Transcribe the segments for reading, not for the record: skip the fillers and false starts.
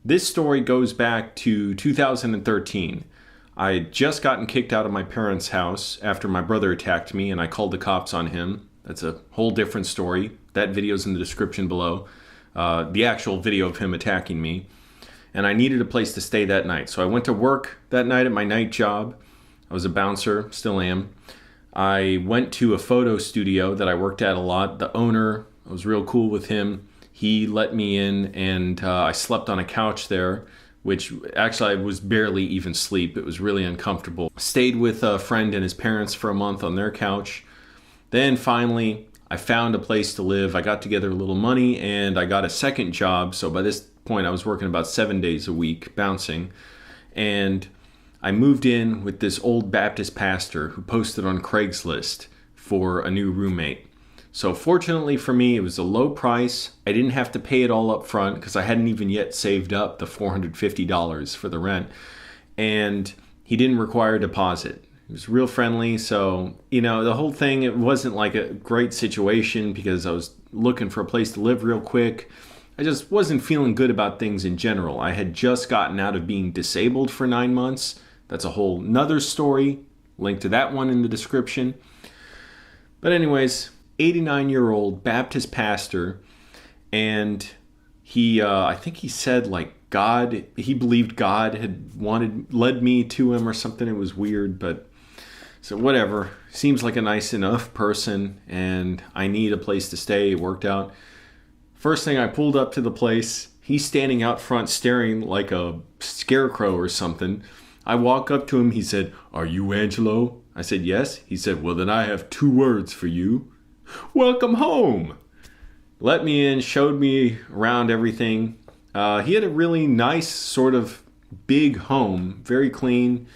This story goes back to 2013. I had just gotten kicked out of my parents' house after my brother attacked me and I called the cops on him. That's a whole different story. That video's in the description below. The actual video of him attacking me. And I needed a place to stay that night. So I went to work that night at my night job. I was a bouncer, still am. I went to a photo studio that I worked at a lot. The owner, I was real cool with him. He let me in and I slept on a couch there, which actually I was barely even sleep. It was really uncomfortable. Stayed with a friend and his parents for a month on their couch. Then finally, I found a place to live. I got together a little money and I got a second job. So by this point, I was working about 7 days a week bouncing. And I moved in with this old Baptist pastor who posted on Craigslist for a new roommate. So fortunately for me, it was a low price. I didn't have to pay it all up front because I hadn't even yet saved up the $450 for the rent. And he didn't require a deposit. He was real friendly. So, the whole thing, it wasn't like a great situation because I was looking for a place to live real quick. I just wasn't feeling good about things in general. I had just gotten out of being disabled for 9 months. That's a whole nother story. Link to that one in the description. But anyways, 89-year-old Baptist pastor, and he, I think he said he believed God had led me to him or something. It was weird, but so whatever. Seems like a nice enough person, and I need a place to stay. It worked out. First thing, I pulled up to the place. He's standing out front staring like a scarecrow or something. I walk up to him. He said, "Are you Angelo?" I said, "Yes." He said, "Well, then I have 2 words for you. Welcome home." Let me in, showed me around everything. He had a really nice sort of big home, very clean,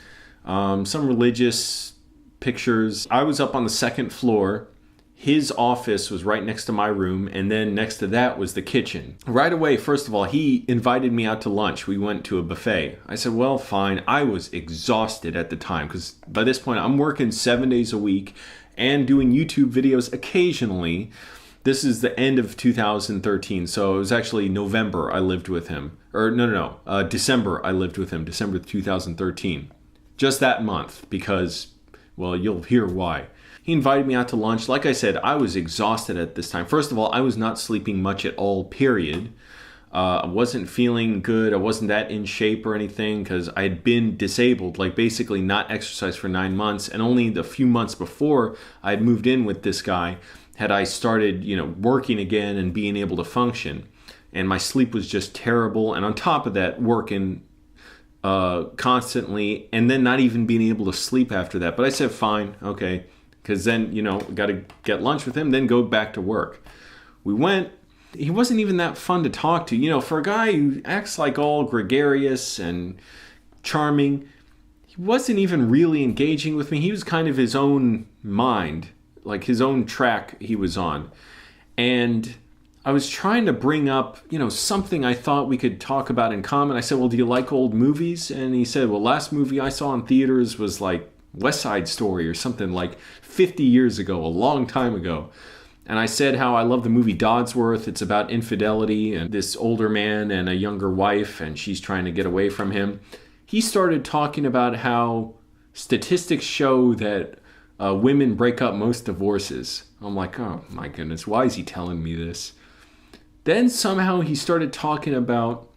some religious pictures. I was up on the 2nd floor. His office was right next to my room, and then next to that was the kitchen. Right away, first of all, he invited me out to lunch. We went to a buffet. I said, well, fine. I was exhausted at the time because by this point, I'm working 7 days a week and doing YouTube videos occasionally. This is the end of 2013, so it was actually November I lived with him. Or December I lived with him, December 2013. Just that month because, well, you'll hear why. He invited me out to lunch. Like I said, I was exhausted at this time. First of all, I was not sleeping much at all, period. I wasn't feeling good. I wasn't that in shape or anything because I had been disabled, like basically not exercised for 9 months. And only the few months before I had moved in with this guy had I started, working again and being able to function. And my sleep was just terrible. And on top of that, working constantly and then not even being able to sleep after that. But I said, fine, okay. Because then, got to get lunch with him, then go back to work. We went. He wasn't even that fun to talk to. For a guy who acts like all gregarious and charming, he wasn't even really engaging with me. He was kind of his own mind, like his own track he was on. And I was trying to bring up, something I thought we could talk about in common. I said, well, do you like old movies? And he said, well, last movie I saw in theaters was like West Side Story or something like 50 years ago, a long time ago. And I said how I love the movie Dodsworth. It's about infidelity and this older man and a younger wife, and she's trying to get away from him. He started talking about how statistics show that women break up most divorces. I'm like, oh my goodness, why is he telling me this? Then somehow he started talking about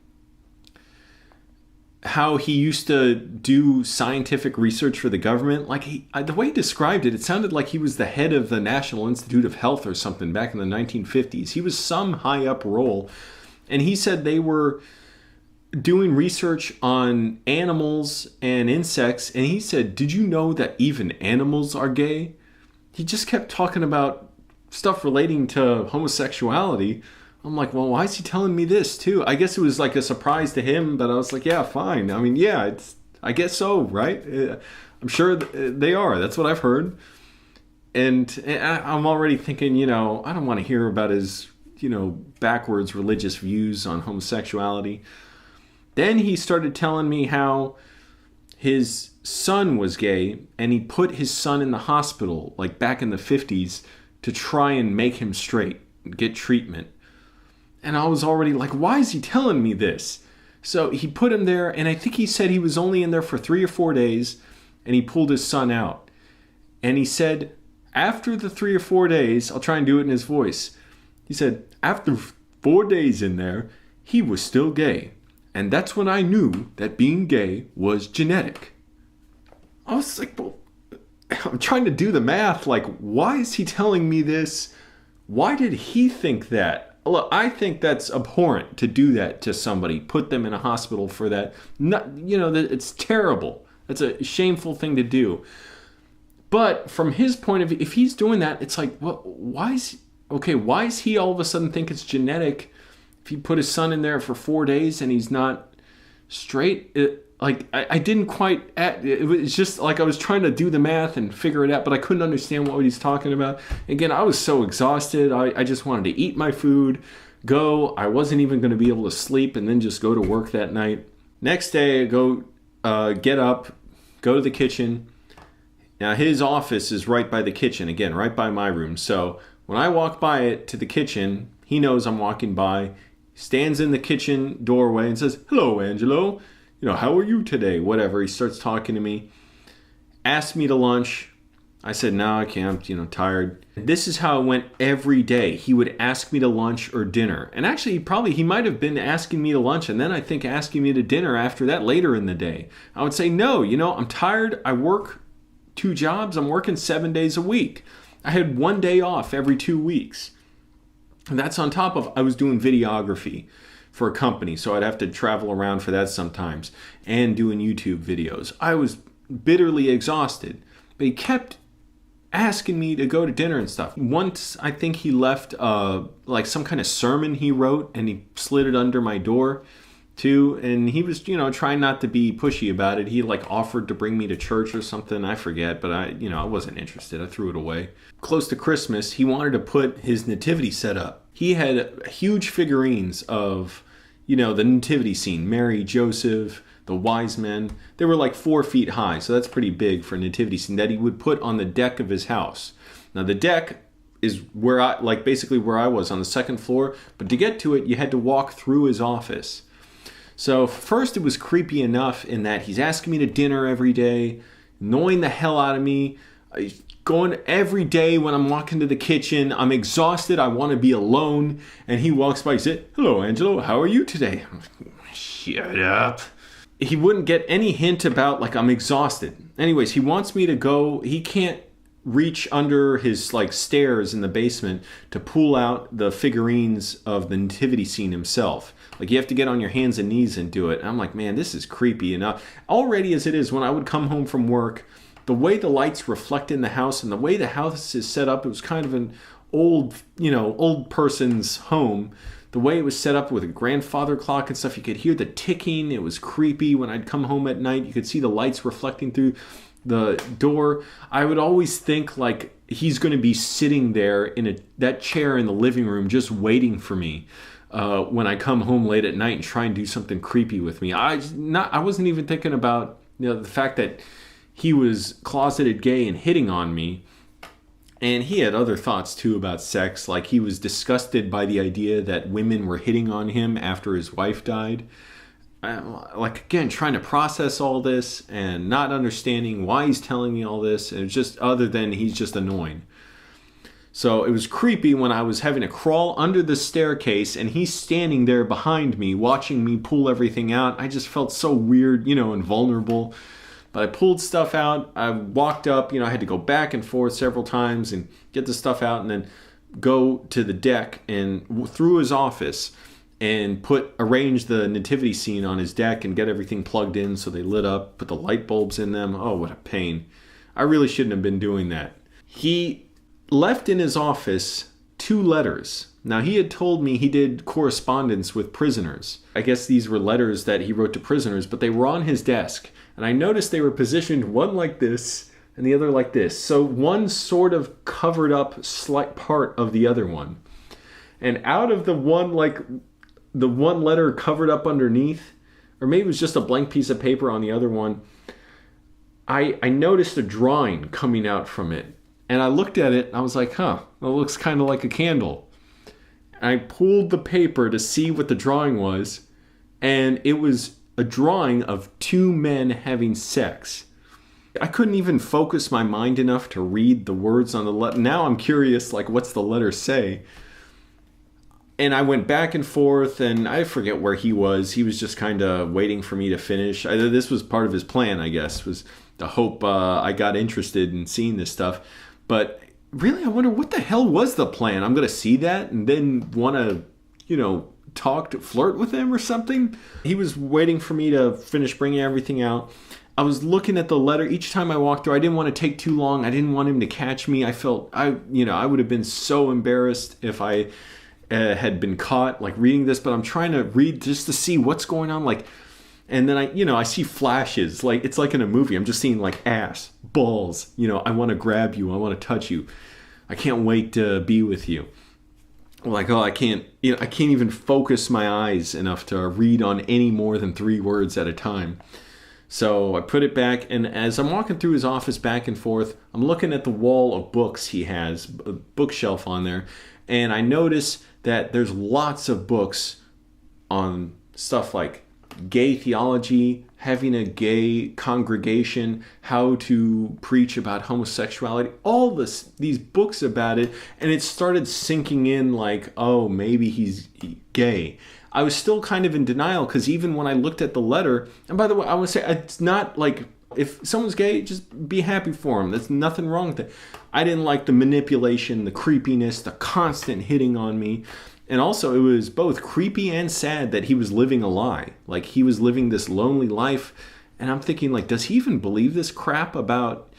how he used to do scientific research for the government. The way he described it, it sounded like he was the head of the National Institute of Health or something back in the 1950s. He was some high up role. And he said they were doing research on animals and insects. And he said, did you know that even animals are gay? He just kept talking about stuff relating to homosexuality. I'm like, well, why is he telling me this too? I guess it was like a surprise to him, but I was like, yeah, fine. I mean, yeah, I guess so, right? I'm sure they are. That's what I've heard. And I'm already thinking, I don't want to hear about his, backwards religious views on homosexuality. Then he started telling me how his son was gay and he put his son in the hospital, like back in the 50s, to try and make him straight, get treatment. And I was already like, why is he telling me this? So he put him there, and I think he said he was only in there for 3 or 4 days, and he pulled his son out. And he said, after the 3 or 4 days, I'll try and do it in his voice. He said, after 4 days in there, he was still gay. And that's when I knew that being gay was genetic. I was like, well, I'm trying to do the math. Like, why is he telling me this? Why did he think that? Look, I think that's abhorrent to do that to somebody, put them in a hospital for that. It's terrible. That's a shameful thing to do. But from his point of view, if he's doing that, it's like, well, why is he all of a sudden think it's genetic if he put his son in there for 4 days and he's not straight? I didn't quite, it was just like I was trying to do the math and figure it out, but I couldn't understand what he's talking about. Again, I was so exhausted. I just wanted to eat my food, go. I wasn't even going to be able to sleep and then just go to work that night. Next day, I go get up, go to the kitchen. Now, his office is right by the kitchen, again, right by my room. So when I walk by it to the kitchen, he knows I'm walking by, stands in the kitchen doorway and says, "Hello, Angelo. How are you today?" Whatever. He starts talking to me. Asked me to lunch. I said, no, I can't. I'm tired. This is how it went every day. He would ask me to lunch or dinner. And actually, he might have been asking me to lunch and then I think asking me to dinner after that later in the day. I would say, no, I'm tired. I work 2 jobs. I'm working 7 days a week. I had 1 day off every 2 weeks. And that's on top of I was doing videography for a company, so I'd have to travel around for that sometimes and doing YouTube videos. I was bitterly exhausted, but he kept asking me to go to dinner and stuff. Once I think he left some kind of sermon he wrote and he slid it under my door too, and he was trying not to be pushy about it. He offered to bring me to church or something, I forget, but I wasn't interested. I threw it away. Close to Christmas, he wanted to put his nativity set up. He had huge figurines of the nativity scene, Mary, Joseph, the wise men. They were 4 feet high, so that's pretty big for a nativity scene that he would put on the deck of his house. Now the deck is where basically where I was on the 2nd floor, but to get to it, you had to walk through his office. So first it was creepy enough in that he's asking me to dinner every day, annoying the hell out of me, going every day when I'm walking to the kitchen. I'm exhausted. I want to be alone. And he walks by. He said, "Hello, Angelo. How are you today?" I'm like, shut up. He wouldn't get any hint about I'm exhausted. Anyways, he wants me to go. He can't reach under his stairs in the basement to pull out the figurines of the nativity scene himself. You have to get on your hands and knees and do it. And I'm like, man, this is creepy enough. Already as it is, when I would come home from work, the way the lights reflect in the house and the way the house is set up, it was kind of an old person's home. The way it was set up with a grandfather clock and stuff, you could hear the ticking. It was creepy. When I'd come home at night, you could see the lights reflecting through the door. I would always think he's going to be sitting there in that chair in the living room just waiting for me when I come home late at night and try and do something creepy with me. I wasn't even thinking about the fact that he was closeted gay and hitting on me. And he had other thoughts too about sex. He was disgusted by the idea that women were hitting on him after his wife died. Again, trying to process all this and not understanding why he's telling me all this. And it's just other than he's just annoying. So it was creepy when I was having to crawl under the staircase and he's standing there behind me watching me pull everything out. I just felt so weird, and vulnerable. But I pulled stuff out. I walked up, I had to go back and forth several times and get the stuff out and then go to the deck and through his office and arrange the nativity scene on his deck and get everything plugged in so they lit up, put the light bulbs in them. Oh, what a pain. I really shouldn't have been doing that. He left in his office 2 letters. Now, he had told me he did correspondence with prisoners. I guess these were letters that he wrote to prisoners, but they were on his desk. And I noticed they were positioned one like this and the other like this. So one sort of covered up slight part of the other one. And out of the one letter covered up underneath, or maybe it was just a blank piece of paper on the other one, I noticed a drawing coming out from it. And I looked at it and I was like, it looks kind of like a candle. And I pulled the paper to see what the drawing was. And it was a drawing of two men having sex. I couldn't even focus my mind enough to read the words on the letter. Now I'm curious, like, what's the letter say? And I went back and forth, and I forget where he was. He was just kind of waiting for me to finish. This was part of his plan, I guess, was to hope I got interested in seeing this stuff. But really, I wonder, what the hell was the plan? I'm going to see that and then want to, flirt with him or something? He was waiting for me to finish bringing everything out. I was looking at the letter each time I walked through. I didn't want to take too long. I didn't want him to catch me. I felt I would have been so embarrassed if I had been caught like reading this, but I'm trying to read just to see what's going on. Like, and then I see flashes, like it's like in a movie. I'm just seeing like ass, balls. I want to grab you. I want to touch you. I can't wait to be with you. Like, oh, I can't even focus my eyes enough to read on any more than 3 words at a time. So I put it back, and as I'm walking through his office back and forth, I'm looking at the wall of books he has, a bookshelf on there, and I notice that there's lots of books on stuff like gay theology, having a gay congregation, how to preach about homosexuality, all these books about it, and it started sinking in like, oh, maybe he's gay. I was still kind of in denial because even when I looked at the letter, and by the way, I want to say it's not like if someone's gay, just be happy for him. There's nothing wrong with it. I didn't like the manipulation, the creepiness, the constant hitting on me. And also it was both creepy and sad that he was living a lie. Like he was living this lonely life. And I'm thinking, like, does he even believe this crap about,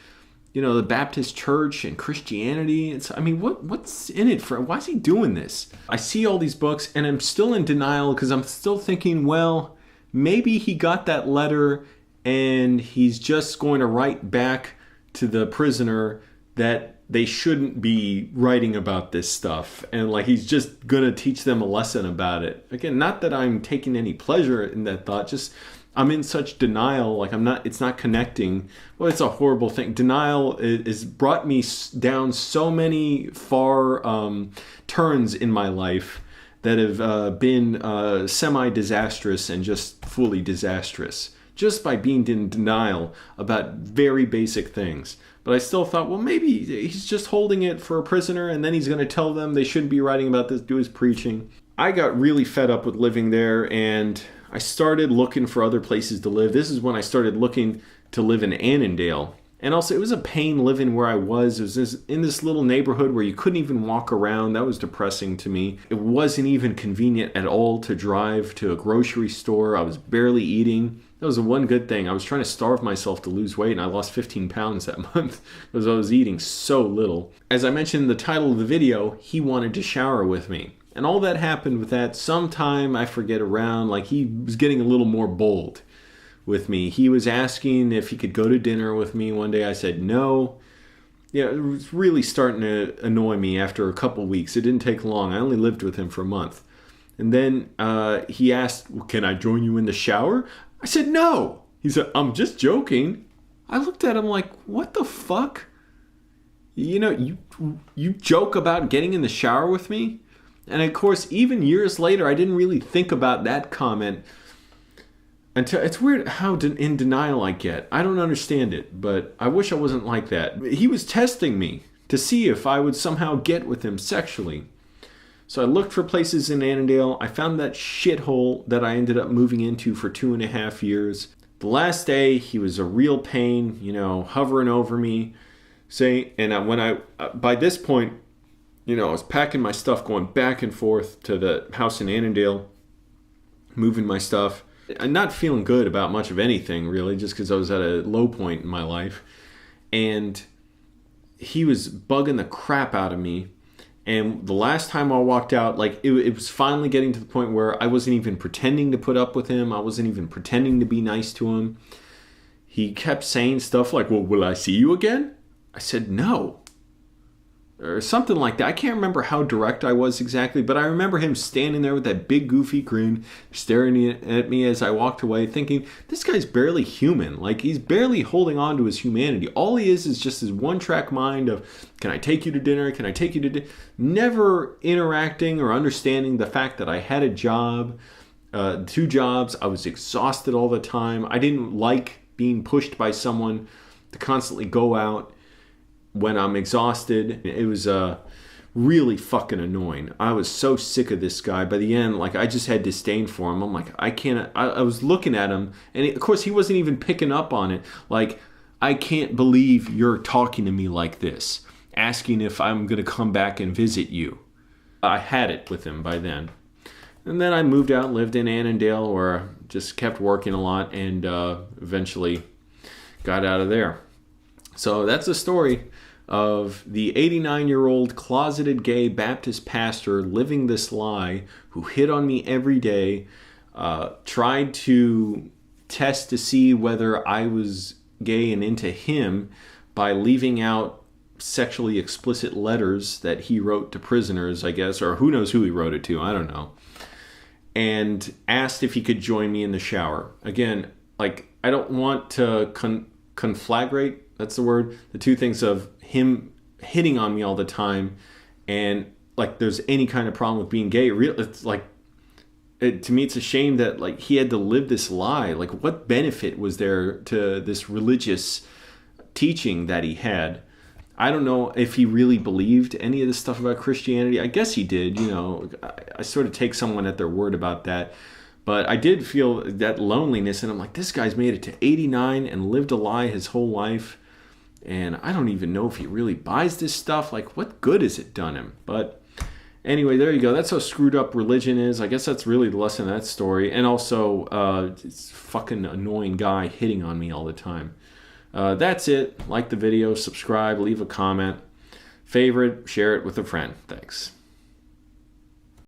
the Baptist church and Christianity? What's in it for? Why is he doing this? I see all these books and I'm still in denial because I'm still thinking, well, maybe he got that letter and he's just going to write back to the prisoner that they shouldn't be writing about this stuff. And like, he's just going to teach them a lesson about it. Again, not that I'm taking any pleasure in that thought, just I'm in such denial, like it's not connecting. Well, it's a horrible thing. Denial is brought me down so many far turns in my life that have been semi-disastrous and just fully disastrous, just by being in denial about very basic things. But I still thought, well, maybe he's just holding it for a prisoner and then he's going to tell them they shouldn't be writing about this, do his preaching. I got really fed up with living there and I started looking for other places to live. This is when I started looking to live in Annandale. And also, it was a pain living where I was. It was in this little neighborhood where you couldn't even walk around. That was depressing to me. It wasn't even convenient at all to drive to a grocery store. I was barely eating. That was the one good thing. I was trying to starve myself to lose weight, and I lost 15 pounds that month because I was eating so little. As I mentioned in the title of the video, he wanted to shower with me. And all that happened with that sometime, I forget, around, like he was getting a little more bold with me. He was asking if he could go to dinner with me one day. I said no. Yeah, it was really starting to annoy me after a couple weeks. It didn't take long. I only lived with him for a month. And then he asked, well, can I join you in the shower? I said no. He said, I'm just joking. I looked at him like, what the fuck? You joke about getting in the shower with me? And of course, even years later, I didn't really think about that comment until it's weird how in denial I get. I don't understand it, but I wish I wasn't like that. He was testing me to see if I would somehow get with him sexually. So I looked for places in Annandale. I found that shithole that I ended up moving into for 2.5 years. The last day, he was a real pain, hovering over me. By this point, I was packing my stuff, going back and forth to the house in Annandale, moving my stuff. I'm not feeling good about much of anything, really, just because I was at a low point in my life. And he was bugging the crap out of me. And the last time I walked out, like it was finally getting to the point where I wasn't even pretending to put up with him. I wasn't even pretending to be nice to him. He kept saying stuff like, well, will I see you again? I said, no. Or something like that. I can't remember how direct I was exactly, but I remember him standing there with that big goofy grin, staring at me as I walked away, thinking, this guy's barely human. Like, he's barely holding on to his humanity. All he is just his one-track mind of, can I take you to dinner? Can I take you to dinner? Never interacting or understanding the fact that I had a job 2 jobs. I was exhausted all the time. I didn't like being pushed by someone to constantly go out when I'm exhausted. It was really fucking annoying. I was so sick of this guy. By the end, like, I just had disdain for him. I'm like, I can't. I was looking at him, and of course he wasn't even picking up on it. Like, I can't believe you're talking to me like this, asking if I'm gonna come back and visit you. I had it with him by then. And then I moved out and lived in Annandale, where I just kept working a lot, and eventually got out of there. So that's the story of the 89-year-old closeted gay Baptist pastor living this lie, who hit on me every day, tried to test to see whether I was gay and into him by leaving out sexually explicit letters that he wrote to prisoners, I guess, or who knows who he wrote it to, I don't know, and asked if he could join me in the shower. Again, like, I don't want to conflagrate, that's the word, the two things of him hitting on me all the time and like there's any kind of problem with being gay. It's like, to me it's a shame that like he had to live this lie. Like, what benefit was there to this religious teaching that he had? I don't know if he really believed any of this stuff about Christianity. I guess he did, you know. I sort of take someone at their word about that. But I did feel that loneliness, and I'm like, this guy's made it to 89 and lived a lie his whole life. And I don't even know if he really buys this stuff. Like, what good has it done him? But anyway, there you go. That's how screwed up religion is. I guess that's really the lesson of that story. And also, this fucking annoying guy hitting on me all the time. That's it. Like the video, subscribe, leave a comment, favorite, share it with a friend. Thanks.